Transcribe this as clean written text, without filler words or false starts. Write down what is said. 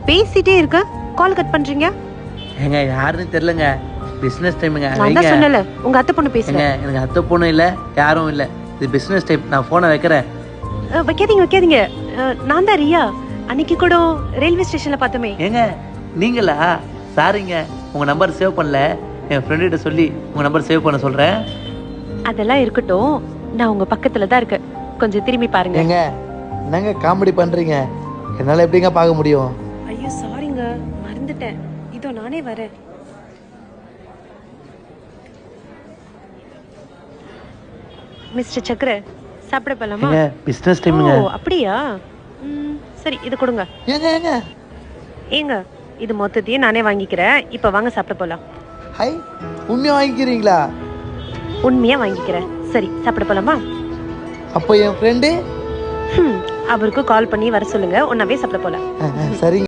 பேசிட்டே இருக்க, call cut பண்றீங்க? ஏங்க யாருன்னு தெரியலங்க, பிசினஸ் டைமுங்க. நான் தான் சொன்னல, உங்க அத்தை பொண்ணு பேசுங்க. எனக்கு அத்தை பொண்ணு இல்ல, யாரும் இல்ல, இது பிசினஸ் டைம். நான் போனை வைக்கிறேன். வைக்காதீங்க. நான் தான் ரியா, அன்னைக்கு கூட ரயில்வே ஸ்டேஷன்ல பார்த்தோமே. ஏங்க நீங்களா? சாரிங்க, உங்க நம்பர் சேவ் பண்ணல. என் ஃப்ரெண்ட்ட சொல்லி உங்க நம்பர் சேவ் பண்ண சொல்றேன். அதெல்லாம் இருக்கட்டும், நான் உங்க பக்கத்துல தான் இருக்கேன், கொஞ்சம் திரும்பி பாருங்க. ஏங்க என்னங்க காமெடி பண்றீங்க? என்னால எப்படிங்க பார்க்க முடியும்? ஐயோ சாரிங்க, மறந்துட்டேன். இதோ நானே வரேன். மிஸ்டர் சக்கர, சாப்பிட போலாமா? ஏங்க பிசினஸ் டைமுங்க. ஓ அப்படியா? சரி, இது கொடுங்க. ஏங்க இது மொத்தத்தையும் நானே வாங்கிக்கிறேன். இப்ப வாங்க சாப்பிட போலாம். ஹை, உண்மையா வாங்கிக்கிறீங்களா? உண்மையா வாங்கிக்கிறேன். சரி, சாப்பிட போலாமா? அப்போ என் ஃப்ரெண்டு அவருக்கு கால் பண்ணி வர சொல்லுங்க, ஒன்னாவே சாப்பிட போலாம். சரிங்க.